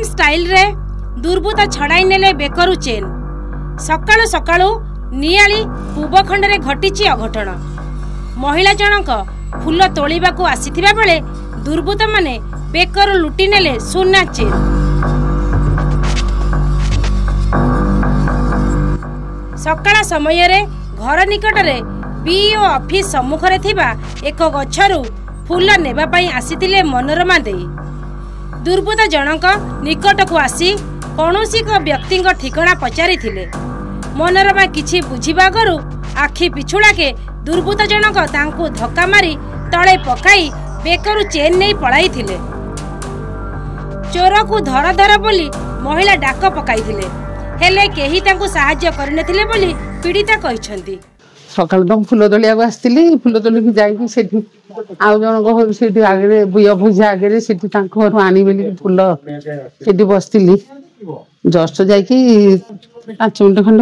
Modern style रे दुर्बृत्त छड़ाई नेले बेकरू chain. सकाळु सकाळु Niali पूबखंड रे घटिची अघटन। महिला जनक फूल तोलिबाकू आसीथिबा बेले दुर्बृत्त माने बेकरू लुटी नेले सोना चेन। सकाळ समय रे घर निकट रे बीओ ऑफिस सम्मुख रे थिबा एक गछरु फूल नेबा पई आसीथिले मनोरमा देई। दुर्बृत्त जनक निकट को आसी कौनसी व्यक्ति ठिकाना पचारि थिले। मनोरमा किछि बुझिबा गरु आखि पिछुड़ा के दुर्बृत्त जनक तांको धक्का मारी तले पकाई बेकरू चेन नहीं पलाई थिले। चोर को धर धर बोली महिला डाक पकाई थिले, हेले केही तांको सहाय्य करनथिले बोली पीड़िता कहिसंती। सकाल तो फूल तोलिया आसती फूल तोलिक जाकि आउ जन से आगे बुआ भुजा आगे से घर आनी बोली फूल से बसती जस्ट जा 5 मिनट खंड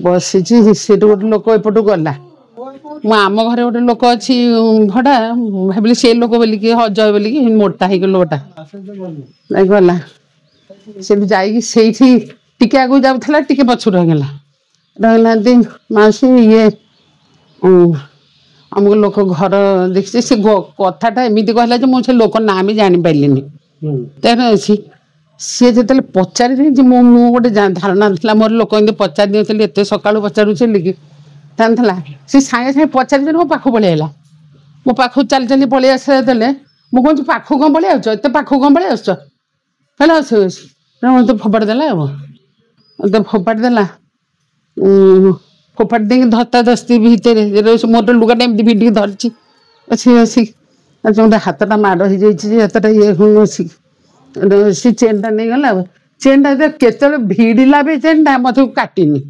बसी से गोटे लोक एपटू गला आम घर गोटे लोक अच्छी भड़ा भाविली से लोक बोलिकी हजय बोलिकी मोटा है लोकटा गला से जाकि आगे जाऊला टे पछू रहीगला मासी ये आमको लोक घर देखी से कथाटा एमती कहला मुझे लोक ना भी जापारे तेरे अच्छी सी जो पचार मो गोटे धारणा था मोर लोक पचार दिए एत सका पचारूली कि सी सागे सागे पचार मो पाख पलि आला मो पाख चल चल पलि आसले मुझे पाख कौन पलि आस एत पाख कौन पलि आस मत फोपाड़ी देला मत फोपाड़ी देला फोपाड़ी दे धस्ता धस्ती भितर मोर लुगाटा एमती भिडिक धरची अच्छी अच्छी गोटे हाथटा माड़ हो जाता ये अच्छी सी चेनटा नहीं गला चेनटा केत भिड़ला भी चेनटा मत काटिनी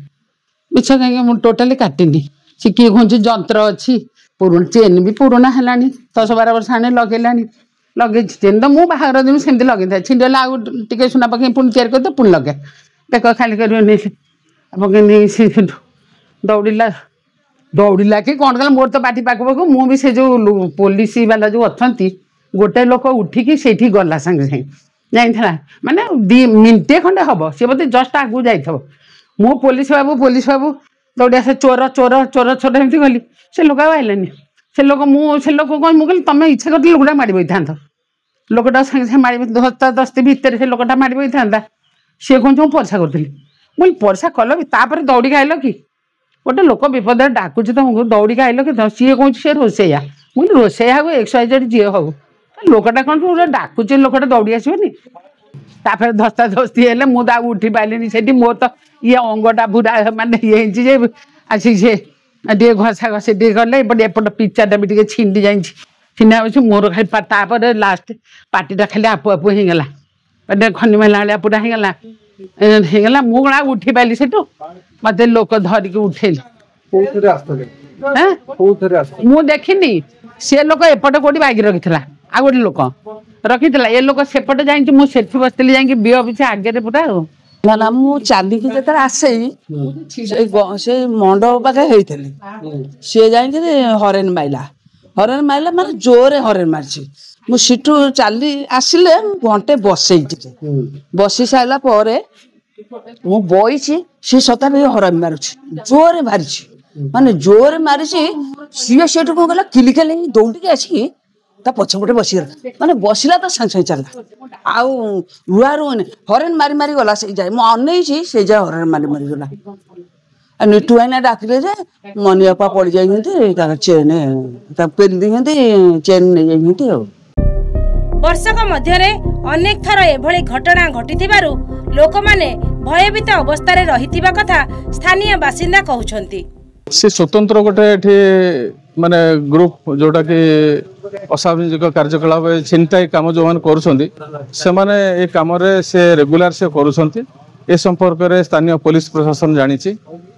मिछ कहीं टोटाली काटिनी सी किए कहूँ जंत्र अच्छी पुराना चेन भी पुराना है 10-12 वर्ष आने लगेला लगे चेन तो मुझे बाहर दिन सेमती लगे था छिंडला आउ टे सुना पकड़ पुणी तैयार करते पुणी लगे बेक खाली कर पकड़ दौड़ा दौड़ा कि कौन कला मोर तो पार्टी पाख पाख मुझे जो पुलिस वाला जो अच्छा गोटे लोक उठिकी से गला सागे सागे जाइला माने 2 मिनटे खंडे हम सी बोलते जस्ट आगू जाइए मु पुलिस बाबू दौड़ी आसे चोर चोर चोर चोर एमती गली से लोक आइलानी से लोक कौन मुझे तुम इच्छा कर लोकटा माड़ बही था लोकटा सागे सागे माड़ धस्ता धस्ती भितर से लोकटा माड़ बही था सी कौन मुझे परसा करी मुझे परसा कल भी दौड़ी आइल कि गोटे लोक विपद डाकुच तुमको दौड़ी आइल कि सी कौन सी रोसैया मुझे रोसैया को एक्सरसाइज जी हो लोकटा कौन पूरा डाकुचे लोकटा दौड़ी आसबनी तापर धस्ता धस्ती है मुझे उठी पारे से मोर तो ये अंगटा पूरा मानने ये आसिक से टे घसा घसी टे गले एपट पिचाटा भी छिंडी जा छिंडा मोर खाली लास्ट पार्टीटा खाली आपु आपु होगला खनी मेला पूरा होगला मुझे उठी पारि से मत लोक धरिक उठेले मु देखनी सी लोक एपट कौटी बाइक रखी आ गोटे लोक रखी ये लोक सेपटे जा सेठी बसती जा बीओ पीछे आगे पूरा ना ना मु चलिक जो आसे से मंडप पाखे होती सी जा हरेन माइला माने जोरे हरेन मारी मुझू चली आसिले घंटे बसी सारा पर मु बही सी सता हरन मारुची जोरे मारी माने जोरे मारी सी से कौन कला किलिकाली दौड़ी आसिक पछपटे बसीगला माने बसला तो सांगे सांगे चलला आउ रुआ रुने हरेन मारी मारी गला से जाए मु अनई से जाए हरेन मारी मारी गला निटू आईना डाकिले जे मनी बापा पड़ जाइए चेन पेली दी चेन नहीं जाइए। वर्षक मध्यरे अनेक थर एभली घटना घटिथिबारु लोक माने भयभीत अवस्था रहिथिबा कथा स्थानीय बासिंदा कहउछंती। से स्वतंत्र गोटे माने ग्रुप जोटा कि असामाजिक कार्यकलाप चिंता काम जो मैंने कर कम से रेगुलर से कर ए संपर्क में स्थानीय पुलिस प्रशासन जानी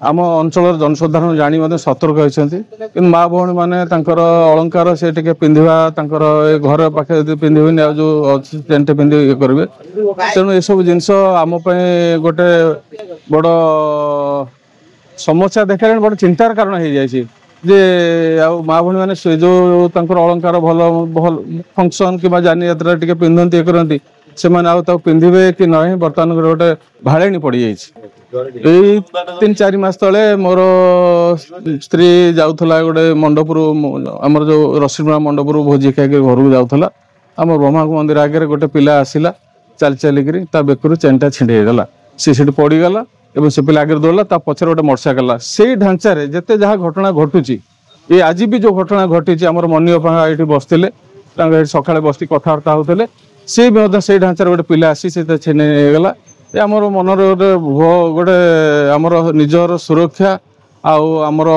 आम अंचल जनसाधारण जानी सतर्क होती माँ भौणी मैंने अलंकार से टे पिंधा घर पाखे पिंधे जो टेंट पिंधि ये करेंगे तेणु ये सब जिनस आम गोटे बड़ समस्या देखा बड़ चिंतार कारण हो जाए माँ भौणी मैंने जो अलंकार भल फंक्शन कि जानी यात्रा टे पिंधती ये करती ସେମାନେ ଆଉ ତାକୁ ପିନ୍ଧିବେ କି ନାହିଁ ବର୍ତ୍ତମାନ ଗୋଟେ ଭାଳେଣି ପଡ଼ିଯାଇଛି। ଏଇ 3-4 ମାସ ତଳେ ମୋର ସ୍ତ୍ରୀ ଯାଉଥିଲା ଗୋଟେ ମଣ୍ଡପରୁ ଆମର ଯେଉଁ ରସିମା ମଣ୍ଡପରୁ ଭୋଜି ଖାଇକି ଘରକୁ ଯାଉଥିଲା। ଆମ ବ୍ରହ୍ମାଙ୍କ ମନ୍ଦିର ଆଗରେ ଗୋଟେ ପିଲା ଆସିଲା ଚାଲି ଚାଲିକିରି ତା ବେକରୁ ଚେନ୍ଟା ଛିଣ୍ଡି ହେଇଗଲା। ସେ ସେଠି ପଡ଼ିଗଲା ଏବଂ ସେ ପିଲା ଆଗରେ ଦୌଡ଼ିଲା, ତା ପଛରେ ଗୋଟେ ମୋଟରସାଇକେଲ। ସେଇ ଢାଞ୍ଚାରେ ଯେତେ ଯାହା ଘଟଣା ଘଟୁଛି, ଏ ଆଜି ବି ଯେଉଁ ଘଟଣା ଘଟିଛି ଆମର ମନୀୟ ପାହା ଏଇଠି ବସିଥିଲେ, ତାଙ୍କ ଏଠି ସକାଳେ ବସି କଥାବାର୍ତ୍ତା ହେଉଥିଲେ, ସେ ବି ମଧ୍ୟ ସେଇ ଢାଞ୍ଚାରେ ଗୋଟେ ପିଲା ଆସି ସେ ଛିଣ୍ଡି ହେଇଗଲା। ଏ ଆମର ମନରେ ଗୋଟେ ଆମର ନିଜର ସୁରକ୍ଷା ଆଉ ଆମର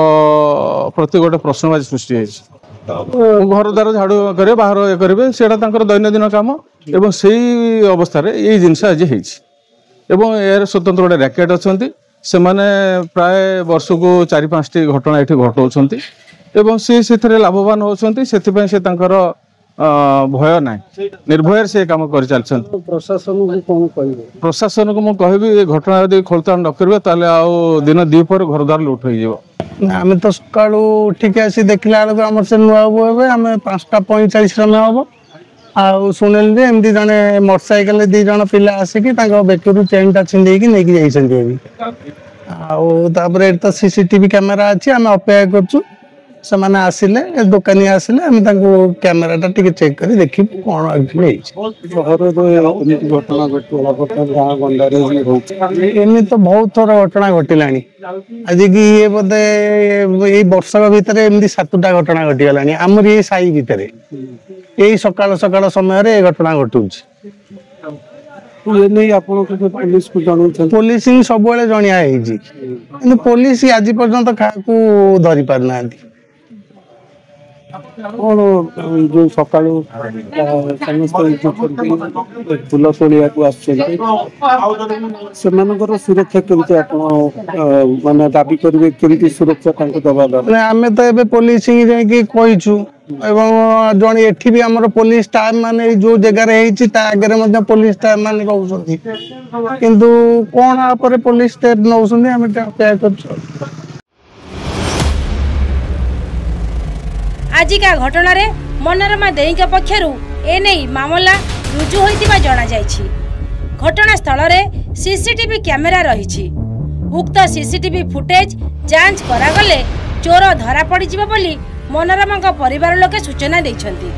ପ୍ରତି ଗୋଟେ ପ୍ରଶ୍ନବାଚୀ ସୃଷ୍ଟି ହେଇଛି। ଘର ଦ୍ୱାର ଝାଡ଼ୁ କରିବେ, ବାହାର ଇଏ କରିବେ, ସେଇଟା ତାଙ୍କର ଦୈନନ୍ଦିନ କାମ ଏବଂ ସେଇ ଅବସ୍ଥାରେ ଏଇ ଜିନିଷ ଆଜି ହେଇଛି। ଏବଂ ଏହାର ସ୍ୱତନ୍ତ୍ର ଗୋଟେ ର୍ୟାକେଟ୍ ଅଛନ୍ତି, ସେମାନେ ପ୍ରାୟ ବର୍ଷକୁ 4-5ଟି ଘଟଣା ଏଠି ଘଟାଉଛନ୍ତି ଏବଂ ସେ ସେଥିରେ ଲାଭବାନ ହେଉଛନ୍ତି। ସେଥିପାଇଁ ସେ ତାଙ୍କର ଭୟ ନାହିଁ, ନିର୍ଭୟରେ ସେ କାମ କରିଚାଲିଛନ୍ତି। ପ୍ରଶାସନକୁ ମୁଁ କହିବି ଏ ଘଟଣା ଯଦି ଖୋଳତାଡ଼ ନ କରିବେ ତାହେଲେ ଆଉ ଦିନ 2 ପରେ ଘରଦ୍ୱାର ଲୁଟ୍ ହେଇଯିବ। ଆମେ ତ ସକାଳୁ ଉଠିକି ଆସି ଦେଖିଲା ବେଳକୁ ଆମର ସେ ନୂଆ ବୋଉ ହେବେ ଆମେ 5:45 ସମୟ ହବ ଆଉ ଶୁଣିଲି ଯେ ଏମିତି ଜଣେ ମୋଟରସାଇକେଲରେ 2 ଜଣ ପିଲା ଆସିକି ତାଙ୍କ ବେକରୁ ଚେନ୍ଟା ଛିଣ୍ଡେଇକି ନେଇକି ଯାଇଛନ୍ତି ଏବେ। ଆଉ ତାପରେ ଏଠି ତ CCTV କ୍ୟାମେରା ଅଛି, ଆମେ ଅପେକ୍ଷା କରୁଛୁ ସେମାନେ ଆସିଲେ, ଦୋକାନୀ ଆସିଲେ ଆମେ ତାଙ୍କୁ କ୍ୟାମେରାଟା ଟିକେ ଚେକ୍ କରି ଦେଖିବୁ କ'ଣ ଆକ୍ଚୁଆଲି ହେଇଛି। ଏମିତି ତ ବହୁତ ଥର ଘଟଣା ଘଟିଲାଣି। ଆଜିକି ଇଏ ବୋଧେ ଏଇ ବର୍ଷକ ଭିତରେ ଏମିତି 7ଟା ଘଟଣା ଘଟିଗଲାଣି ଆମର ଏଇ ସାହି ଭିତରେ। ଏଇ ସକାଳ ସମୟରେ ଏ ଘଟଣା ଘଟୁଛି। ପୋଲିସ ସବୁବେଳେ ଜଣିଆ ହେଇଛି କିନ୍ତୁ ପୋଲିସ ଆଜି ପର୍ଯ୍ୟନ୍ତ କାହାକୁ ଧରି ପାରୁନାହାନ୍ତି। କଣ ଯୋଉ ସକାଳୁ ସମସ୍ତେ ଫୁଲ ତୋଳିବାକୁ ଆସୁଛନ୍ତି ସେମାନଙ୍କର ସୁରକ୍ଷା କେମିତି ଆପଣ ମାନେ ଦାବି କରିବେ, କେମିତି ସୁରକ୍ଷା ତାଙ୍କୁ ଦେବା ଦରକାର? ଆମେ ତ ଏବେ ପୋଲିସ ଯାଇକି କହିଛୁ ଏବଂ ଜଣେ ଏଠି ବି ଆମର ପୋଲିସ ଷ୍ଟାଫ ମାନେ ଯୋଉ ଜାଗାରେ ହେଇଛି ତା ଆଗରେ ମଧ୍ୟ ପୋଲିସ ଷ୍ଟାଫ ମାନେ ରହୁଛନ୍ତି, କିନ୍ତୁ କଣ ଉପରେ ପୋଲିସ ଷ୍ଟେପ ନଉଛନ୍ତି ଆମେ ଅପେକ୍ଷା କରୁଛୁ। ଆଜିକା ଘଟଣାରେ ମନୋରମା ଦେଈଙ୍କ ପକ୍ଷରୁ ଏନେଇ ମାମଲା ରୁଜୁ ହୋଇଥିବା ଜଣାଯାଇଛି। ଘଟଣାସ୍ଥଳରେ CCTV କ୍ୟାମେରା ରହିଛି। ଉକ୍ତ CCTV ଫୁଟେଜ ଯାଞ୍ଚ କରାଗଲେ ଚୋର ଧରା ପଡ଼ିଯିବ ବୋଲି ମନୋରମାଙ୍କ ପରିବାର ଲୋକେ ସୂଚନା ଦେଇଛନ୍ତି।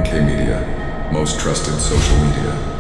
NK Media, most trusted social media.